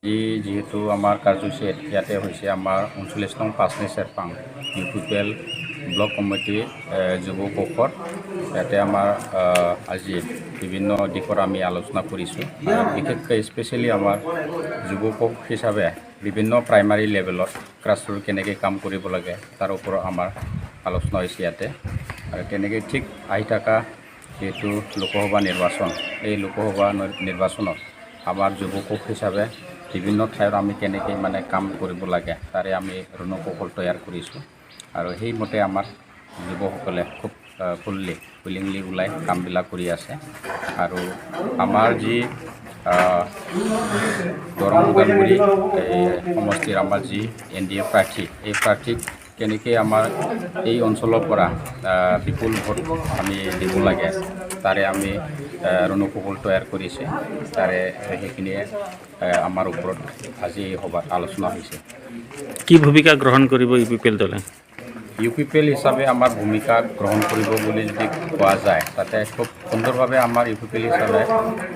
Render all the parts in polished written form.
যেহেতু আমাৰ কাৰ্যসূচী ইয়াতে হৈছে আমাৰ 39 নং পাঁচনি চেৰপাং ইউপিপিএল ব্লক কমিটি যুৱ কোষৰ ইয়াতে আমাৰ আজি বিভিন্ন দিশৰ আমি আলোচনা কৰিছোঁ বিশেষকৈ স্পেচিয়েলি আমাৰ যুৱ কোষ হিচাপে বিভিন্ন প্ৰাইমাৰী লেভেলত ক্লাছৰুম কেনেকৈ কাম কৰিব লাগে তাৰ ওপৰত আমাৰ আলোচনা হৈছে ইয়াতে আৰু তেনেকৈ ঠিক আহি থকা যেহেতু লোকসভা নিৰ্বাচন এই লোকসভা নিৰ্বাচনত আমাৰ যুৱ কোষ হিচাপে বিভিন্ন ঠাইত আমি কেনেকৈ মানে কাম কৰিব লাগে তাৰে আমি ৰণকৌশল তৈয়াৰ কৰিছোঁ আৰু সেইমতে আমাৰ যুৱকসকলে খুব উইলিংলি ওলাই কামবিলাক কৰি আছে আৰু আমাৰ যি দৰং ওদালগুৰি সমষ্টিৰ আমাৰ যি NDA প্ৰাৰ্থী এই প্ৰাৰ্থীক কেনেকৈ আমাৰ এই অঞ্চলৰ পৰা বিপুল ভোট আমি দিব লাগে তাৰে আমি ৰণকৌশল তৈয়াৰ কৰিছে তাৰে সেইখিনিয়ে আমাৰ ওপৰত আজি সভাত আলোচনা হৈছে কি ভূমিকা গ্ৰহণ কৰিব ইউপিপিএল দলে ইউপিপিএল হিচাপে আমাৰ ভূমিকা গ্ৰহণ কৰিব বুলি যদি কোৱা যায় তাতে খুব সুন্দৰভাৱে আমাৰ ইউপিপিএল হিচাপে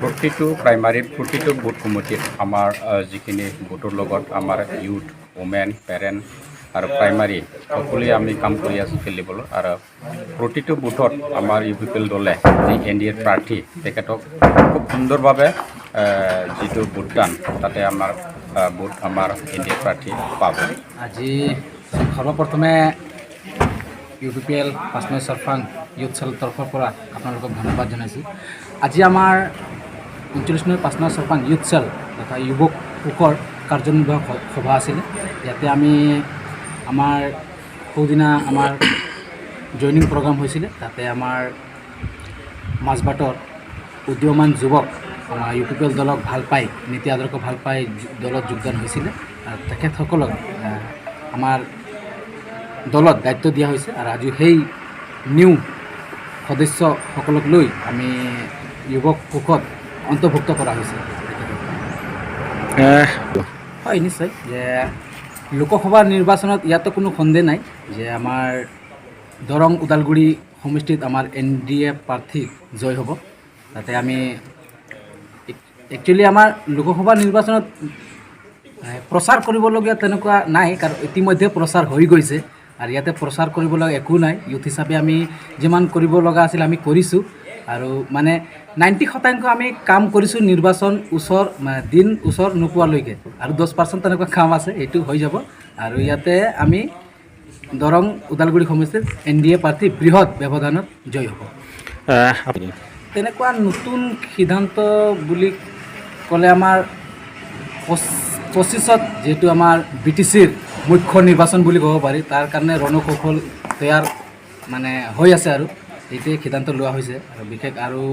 প্ৰতিটো প্ৰাইমাৰীত প্ৰতিটো বুথ কমিটিত আমাৰ যিখিনি বুথৰ লগত আমাৰ ইউথ ওমেন পেৰেণ্ট আৰু প্ৰাইমাৰী সকলোৱে আমি কাম কৰি আছোঁ খেলিবলৈ আৰু প্ৰতিটো বুথত আমাৰ ইউপিপিএল দলে যি NDA প্ৰাৰ্থী তেখেতক খুব সুন্দৰভাৱে যিটো ভোটদান তাতে আমাৰ ভোট আমাৰ NDA প্ৰাৰ্থী পাব আজি সৰ্বপ্ৰথমে ইউপিপিএল পাঁচনি চেৰপাং ইউথ চেলৰ তৰফৰ পৰা আপোনালোকক ধন্যবাদ জনাইছোঁ আজি আমাৰ 39 নং পাঁচনি চেৰপাং ইউথ চেল তথা যুৱক কোষৰ কাৰ্যনিৰ্বাহক সভা আছিলে ইয়াতে আমি আমাৰ সৌদিনা আমাৰ জইনিং প্ৰগ্ৰাম হৈছিলে তাতে আমাৰ মাজবাটৰ উদীয়মান যুৱক আমাৰ ইউপিপিএল দলক ভাল পাই নীতি আদৰ্শ ভাল পাই দলত যোগদান হৈছিলে আৰু তেখেতসকলক আমাৰ দলত দায়িত্ব দিয়া হৈছে আৰু আজি সেই নিউ সদস্যসকলক লৈ আমি যুৱক কোষত অন্তৰ্ভুক্ত কৰা হৈছে হয় নিশ্চয় যে লোকসভা নিৰ্বাচনত ইয়াতো কোনো সন্দেহ নাই যে আমাৰ দৰং ওদালগুৰি সমষ্টিত আমাৰ NDA প্ৰাৰ্থী জয় হ'ব তাতে আমি একচুৱেলি আমাৰ লোকসভা নিৰ্বাচনত প্ৰচাৰ কৰিবলগীয়া তেনেকুৱা নাই কাৰণ ইতিমধ্যে প্ৰচাৰ হৈ গৈছে আৰু ইয়াতে প্ৰচাৰ কৰিবলগা একো নাই ইউথ হিচাপে আমি যিমান কৰিব লগা আছিল আমি কৰিছোঁ আৰু মানে 90% আমি কাম কৰিছোঁ নিৰ্বাচন দিন ওচৰ নোপোৱালৈকে আৰু 10% তেনেকুৱা কাম আছে এইটো হৈ যাব আৰু ইয়াতে আমি দৰং ওদালগুৰি সমষ্টিত NDA প্ৰাৰ্থী বৃহৎ ব্যৱধানত জয় হ'ব তেনেকুৱা নতুন সিদ্ধান্ত বুলি ক'লে আমাৰ 25ত যেহেতু আমাৰ BTCৰ মুখ্য নিৰ্বাচন বুলি ক'ব পাৰি তাৰ কাৰণে ৰণকৌশল তৈয়াৰ মানে হৈ আছে আৰু এইটোৱে সিদ্ধান্ত লোৱা হৈছে আৰু বিশেষ আৰু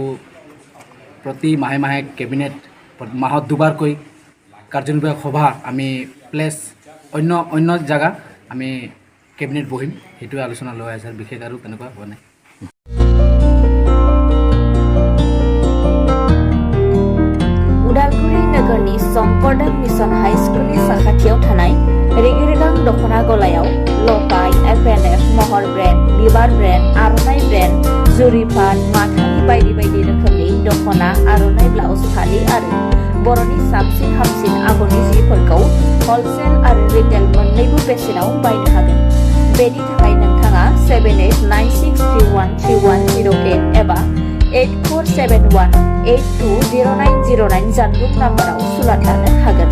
প্ৰতি মাহে মাহে কেবিনেট মাহত দুবাৰকৈ কাৰ্যনিৰ্বাহক সভা আমি প্লেচ অন্য জেগা আমি কেবিনেট বহিম সেইটোৱে আলোচনা লোৱা হৈছে আৰু বিশেষ আৰু তেনেকুৱা হোৱা নাই उदालगुरि नगरनि शंकरदेव मिशन हाई स्कुलनि साखाथियाव थानाय रेगिरेगां दखना गलायाव लफाय FNF महर ब्रेन्ड बिबार ब्रेन्ड आर'नाइ ब्रेन्ड जुरिफाट माथानि बायदि बायदि रोखोमनि दखना आर'नाइ ब्लाउज फालि आरो बर'नि साबसिन हामसिन आगरनि जिफोरखौ हलसेल आरो रिटेल मोन्नैबो बेसेनाव बायनो हागोन बेनि थाखाय नोंथाङा 7896313108 एबा 8471820909 जानबुं नाम्बाराव सुलाद लानो हागोन।